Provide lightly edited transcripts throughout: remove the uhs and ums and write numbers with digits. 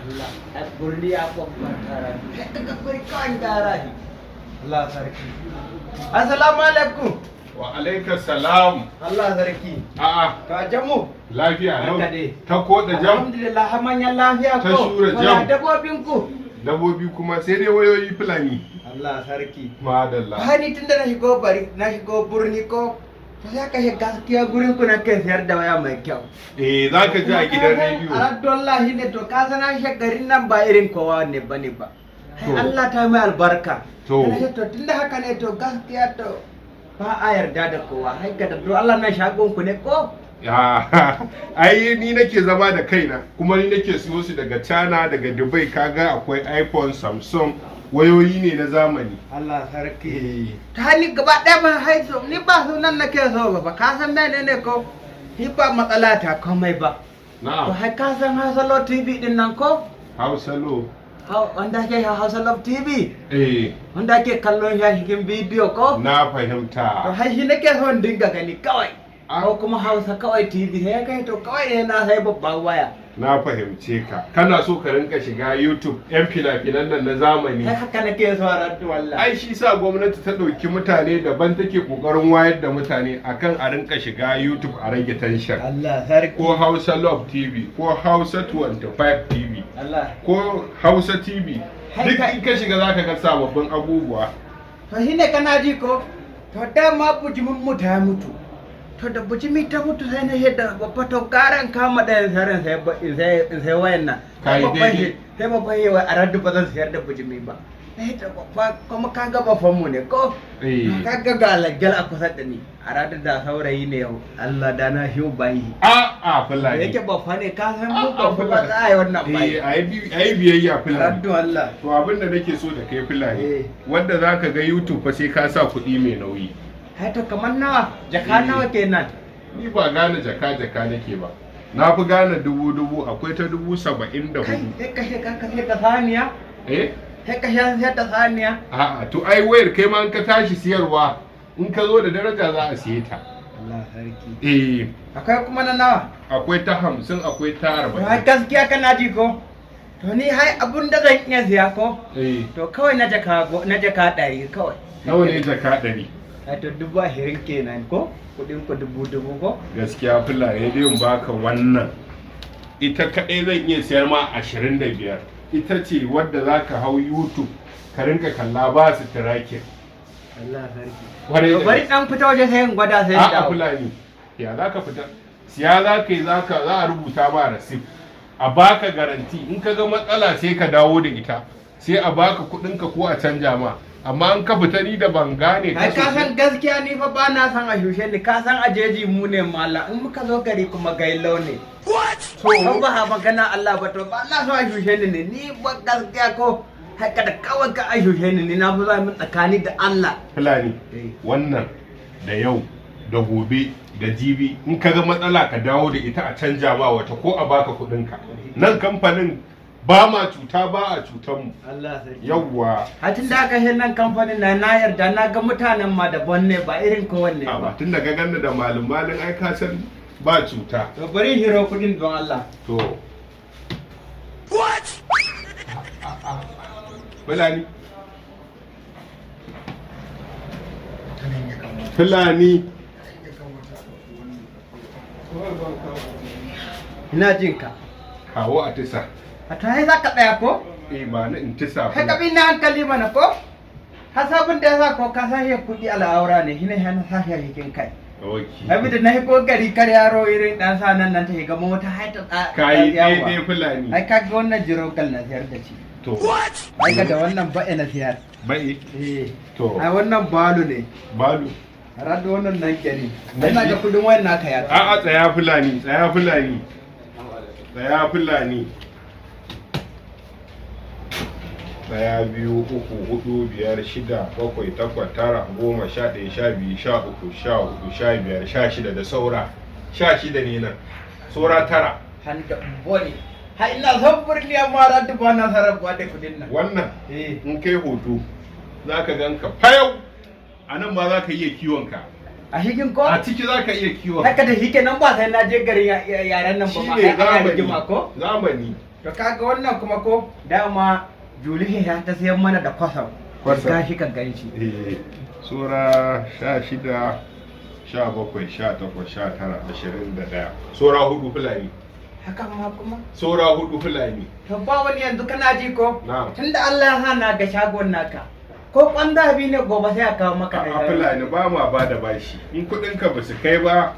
Allah burni apa perkara kita berikan darah Allah sarki assalamualaikum wa alaika salam Allah sarki ka jamu lafiya lau ta koda jam alhamdulillah hamanya lafiya ko ta shura jam dabbobin ku dabbobi kuma sai dai wayoyi fulani Allah sarki madalla hani tunda na shigo burni ko sai ka shiga gaskiya gurin ku na kai sayar da waya mai kyau zaka ji a gidan rediyo wallahi ne to ka sana shi garin nan ba irin kowa ne bane ba Allah ta mai albarka to tunda haka ne to gaskiya to ba a yarda da kowa haika da to Allah na shagon ku ne ko ai ni nake zama da kaina kuma ni nake siyo su daga China daga Dubai kaga akwai iPhone Samsung wayoyi ne na zamani Allah sarki ta ni gaba ɗaya ban haiso ni ba su nan nake so ba ka san menene ko ni ba matsala ta komai ba na'am to hai ka san Hausalo TV din nan ko Hausalo wanda ke Hausalo TV wanda ke kallon cikin bidiyo ko na fahimta to hai shi nake so in dinga gani kawai ko kuma Hausa kawai TV sai kai to kawai ne na sai babban waya na fahimce ka kana so ka rinka shiga YouTube yan fina-finan nan na zamani haka nake so rantu wallahi ai shi sa gwamnati ta dauki mutane daban take kokarin wayar da mutane akan a rinka shiga YouTube a rage tension Allah sarki ko Hausa Love TV ko Hausa 25 TV Allah ko Hausa TV duk in ka shiga zaka ga sababbin abubuwa to shine kana ji ko to dama bujimin mu ta mutu to da bujimi ta mutu sai na yadda babba to karan kama da saran sai wayan nan sai babba yi wa aradu ba zan sayar da bujimi ba sai ta babba kuma ka ga babban mu ne ko ka ga galaggal a kusa da ni aradu da saurayi ne yau Allah da na shi bayi fulani yake babba ne ka san mu babba ba za a yi wannan bayi ai biyayya fulani aradu Allah to abin da nake so da kai fulani wanda zaka ga YouTube fa sai ka sa kuɗi mai nauyi to kamar nawa jaka nawa kenan ni ba gane jaka nake ba na fi gane dubu akwai ta 74,000 sai ka saniya sai ka sai ta saniya a'a to ai wayar kai ma in ka tashi siyarwa in ka zo da daraja za a siye ta Allah sarki akwai kuma na nawa akwai ta 50 akwai ta 40 ba gaskiya kana ji ko to ni hai abun da zan iya siya ko to kawai na jaka 100 kawai nawa ne jaka 100 to 20,000 kenan ko kudin ku 10,000 ko gaskiya fulani dai in baka wannan ita kadai zan iya sayar ma 25 ita ce wadda zaka hau YouTube ka rinka kalla ba su tirakin Allah sarki bari dan fita waje sai in gwada sai da fulani ya zaka fita siya za a rubuta ma receipt a baka garanti in ka ga matsala sai ka dawo da ita sai a baka kudin ka ko a canja ma amma an ka fita ni da ban gane ka san gaskiya ni fa ba na san a shushe ni ka san ajeji mu ne mala in muka zo gari kuma gailo ne to ba ha magana Allah ba to ba na so a shushe ni ba gaskiya ko haka da kawai ka a shushe ni na fi zai tsakani da Allah fulani wannan da yau da gobe da jibi in ka ga matsala ka dawo da ita a canja ma wata ko a baka kudin ka nan kamfanin ba ma cuta ba a cutan mu Allah sarki yawwa hatin da aka hin nan kamfanin na yarda na ga mutanen ma daban ne ba irin ko wanne ba tun da ga ganna da malum ai ka san ba cuta to bari hiro kudin don Allah to what fulani ina jinka kawo a tisa a to za ka tsaya ko? ba na in tisa kai ka bi na hankali mana ko? hasabin da ya sa ko ka sashi kuɗi al'aura ne hina yana sashi a cikin kai abi da na yi kokari kar yaro irin dan sanan nan ta shiga mota haita kai dai fulani ai ka ga wannan jirogal na siyar da shi to ai ka da wannan ba'i na siyar ba'i to ai wannan balu ne balu rado wannan nan gari ina ga kudin wayan naka ya a'a tsaya fulani daya biyu uku hudu biyar shida bakwai takwas tara goma 11 12 13 14 15 16 da saura 16 ne nan saura tara handa boni ha ina son burni amma radu ba na sarrafa da kudin nan wannan in kai hoto zaka ganka fayau anan ma zaka iya kiwon ka a higin ko a ciki za ka iya kiwon. haka da hike nan ba sai na je garin yaren nan ba Shi ma ne ai rigima ko zamani. to kaga wannan kuma ko dama Julihi ya ta sayan mana da kwasam gashi kan ganshi Sura 16, 17, 18, 19, 21. Sura 4 Fulani. haka ma kuma Sura 4 Fulani. to ba wani yanzu kana ji ko Na'am. tunda Allah ya hana ga shagon naka ko kwanda bi ne gobe sai a kawo maka A Fulani ba ma ba da bashi. In kuɗinka ba su kai ba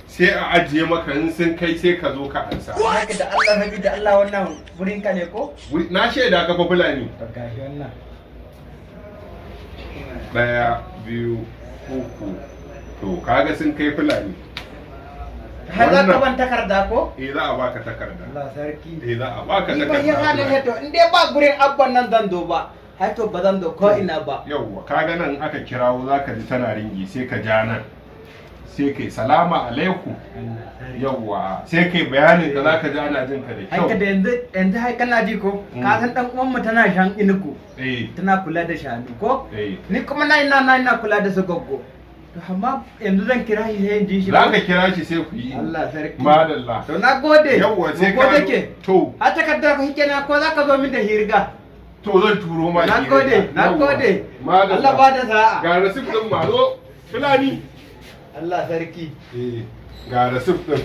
sai a ajiye maka in sun kai sai ka zo ka ansa. haka da Allah rabi da Allah wannan wurin ka ne ko Na shaida ka fa Fulani. to gashi wannan 1, 2, 3. To kaga sun kai Fulani. har za ka Wannan- ban takarda ko Za a baka takarda. Allah sarki Za a baka ni ba yin halin takarda. heto in dai ba gurin abban nan zan zo ba heto ba zan zo ko ina ba Yawwa kaga nan aka kirawo zaka ji tana ringi sai ka ja nan. Sai kai salama alaikum. Yawwa sai kai bayanin da zaka ji ana jin ka da kyau. haka da yanzu hai kana ji ko ka san dan uwan mu tana shan inugu Eh, tana kula da shanu ko eh. ni kuma na ina kula da su goggo to amma yanzu zan kira shi sai in ji shi Za ka kira shi sai ku yi. Allah sarki Madalla. to na gode Yawwa sai Mun gode ke To, a takardar ku hike na ko za ka zo min da hirga to zan turo ma. na shi gode ne. na Yawwa. gode Madalla. Allah ba da sa'a Ga rasif din mazo Fulani. Allah sarki Eh, ga rasif din.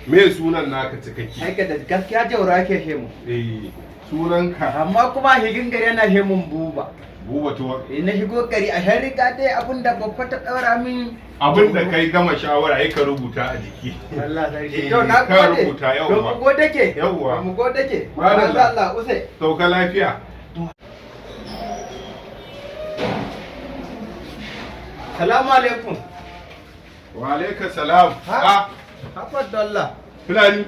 Me sunan naka cikakke? haka da gaskiya jaura ke shemu Eh, sunanka amma kuma higin gari yana shemun buba Buba to na shigo gari a shan riga dai abinda babba ta daura min abinda kai gama shawara ai ka rubuta a jiki. Allah sarki Eh, to na ka gode rubuta, yawwa. to mu gode ke Yawwa. mu gode ke Madalla. Allah usai Sauka lafiya. salamu alaikum Wa alaika salam. Ha? Ah, haka da Allah Fulani.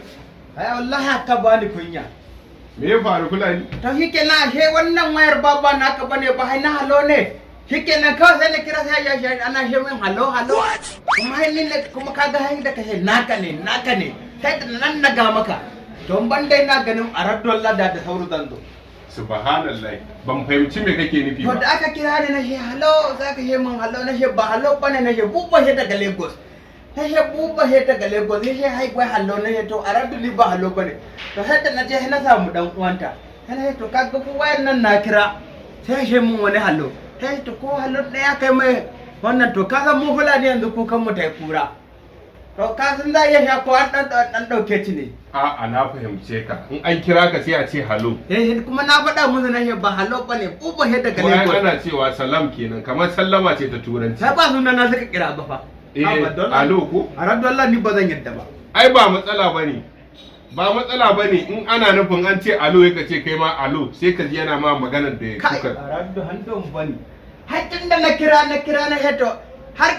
ai wallahi ka bani kunya Me ya faru Fulani? to shike na he wannan wayar baba naka bane ba hai na halo ne shike nan kawai sai na kira sai ya shi ana shi min halo halo kuma hai ne kuma kaga hai da kashe naka ne sai da nan na ga maka don ban dai na ganin arar dollar da sauru zando Subhanallah. Ban fahimci me kake nufi to ba. da aka kira ni na shi halo za ka shi min halo na shi ba halo bane na shi bubba shi daga Lagos na shi bubba shi daga Lagos na shi hai kwai halo na shi to arar duli ba halo bane to sai da na je na samu dan uwanta sai na shi to kaga ku wayan nan na kira sai shi min wani halo sai to ko halo ɗaya kai mai wannan to ka san mu fulani yanzu kukan mu tai kura to ka san za iya sha ko an dan dauke ci ne A'a na fahimce ka. In an kira ka sai a ce halo. kuma na faɗa musu na shi ba halo bane bubba shi daga Ko ai Lagos ana cewa salam kenan kamar sallama ce ta turanci. sai ba sunan na suka kira ba fa Halo ko? a ran dollar ni ba zan yadda ba Ai ba matsala bane. Ba matsala bane in ana nufin an ce alo ya ce kai ma alo sai ka ji yana ma maganar da kai kuka. a ran handon bane har tun da na kira na heto har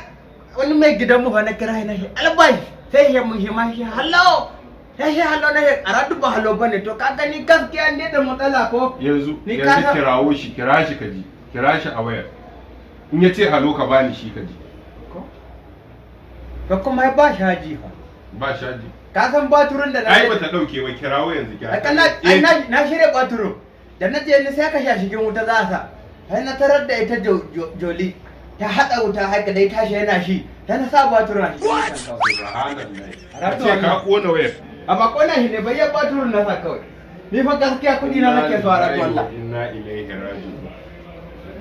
wani mai gidan mu fa na kira na shi albai sai ya mun shi ma shi hallo sai shi hallo na shi a ran ba hallo bane to ka gani gaskiya ne da matsala ko Yanzu Ni ka yanzu san- kirawo shi kira shi ka ji. Kira shi a wayar. In ya ce halo ka bani shi ka ji. to kuma ba shaji fa Ba shaji. ka san baturin da na Ai bata dauke ba kirawo yanzu kira. na shirya baturin da na je ni sai ka sha shigin wuta za a sa sai na tarar da ita joli ta haɗa wuta haka dai tashi yana shi sai na sa baturin a cikin wutan kawai Subhanallah. A ce ka kona wayar. amma kona shi ne bai yi baturin na sa kawai ni fa gaskiya kudi na nake so a ran wallah Inna ilaihi raji'un.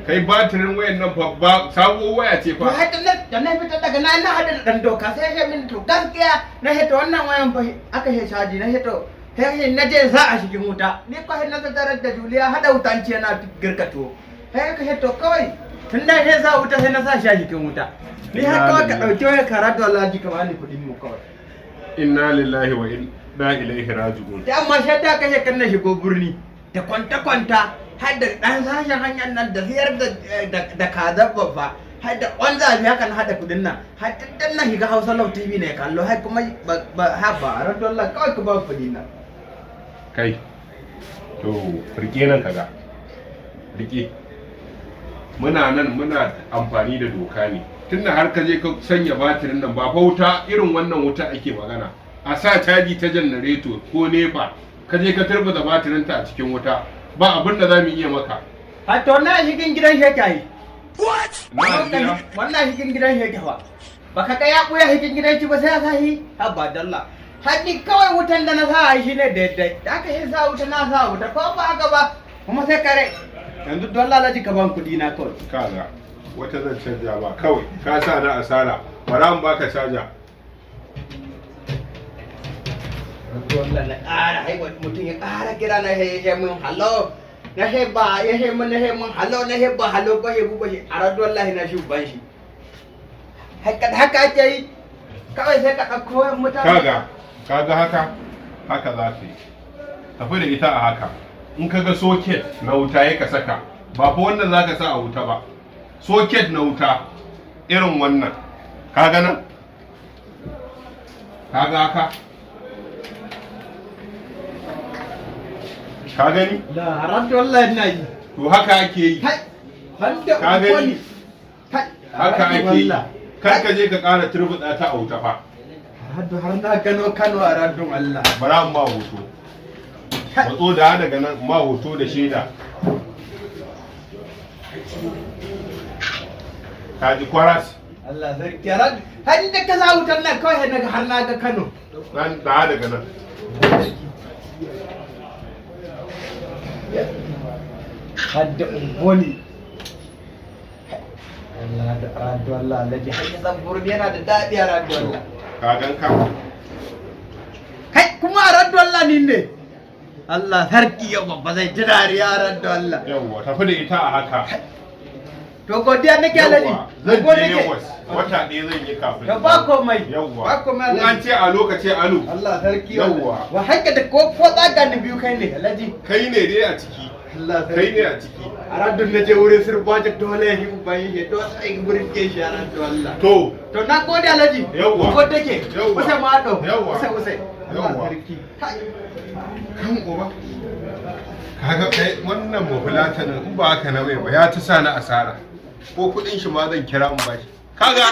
Kai batirin wayan nan babba sabo waya ce to fa. haka da na fita daga na hada da dan doka sai ya min to gaskiya na hito wannan wayan fa aka he caji na hito sai na je za a cikin wuta ni ko na tarar da Juliya hada wutanci yana girkato sai aka hito kawai tun da sai sa wuta sai na sa shi a cikin wuta ni har kawai ka dauki waya karatu Allah ji kamar ni kudin mu kawai Inna lillahi wa inna ilaihi raji'un. da amma sai da kashe kan na shigo birni da kwanta har da dan sashen hanyar nan da ziyar da kazar babba har da kwanza biya kan hada kudin nan har dan na shiga Hausa Love TV ne kallo har kuma ha ba ran dollar kawai ka ba kudi na Kai. To rike nan kaga. Rike. Muna nan muna amfani da doka ne. Tunda har ka je ka sanya batirin nan ba fa wuta irin wannan wuta ake magana. A sa caji ta janareto ko nefa ka je ka turbata batirin ta a cikin wuta ba abin da za mu iya maka. a to na shigin gidan shekayi Na jiya. wannan shigin gidan shekawa baka ga ya buya hikin gidan shi ba sai ya sahi haba dalla haƙi kawai wutan da na sa shi ne daidai da aka yi sa wuta na sa wuta ko ba haka ba kuma sai kare yanzu don lalaci ka ban kuɗi na kawai kaga wata zan canja ba kawai ka sa na asara bara mu baka caja dole na ƙara haihuwa mutum ya ƙara kira na hehe mun halo na heba ya he mun halo na heba halo ba ya buba shi a radu wallahi na shi ban shi haka ake yi kawai sai ka ɗauko mutane kaga haka za ka yi tafi da ita a haka in kaga soket na wuta ya ka saka ba fa wannan za ka sa a wuta ba soket na wuta irin wannan kaga nan kaga haka ka gani? La haratu wallahi ina yi. To haka ake yi. Ka gani? Haka ake yi. Kar ka je ka ƙara turbuɗa ta a wuta fa. Haratu har na gano Kano a radun Allah. Bara mu ma hoto. Matso da daga nan ma hoto da shaida. Ka ji kwaras? Allah sarki radu. Hadi da ka za wutar nan kawai har na ga Kano. Nan da daga nan. Hadda ungoni Allah da radu Allah alhaji hanyar zamburin yana da daɗi a radu Allah ka gan ka kai kuma a radu Allah ni ne Allah sarki yau babba zai ji dariya a radu Allah yawwa tafi da ita a haka to godiya nake alhaji zan je Lagos wata ɗaya zan yi kafin to ba komai yawwa ba komai in an ce a lokaci alu Allah sarki yawwa wa haka da ko tsaga ni biyu kai ne alhaji kai ne dai a ciki Allah kai ne a ciki a radun na je wurin sirbaje dole ya yi bayan shi to sai gurin ke shi a radu Allah to na gode alhaji yawwa ko take yawwa kusa ma do yawwa kusa yawwa sarki kan uba kaga kai wannan mafulatanin in ba haka na mai ba ya ta sa na asara ko kudin shi ma zan kira in bashi kaga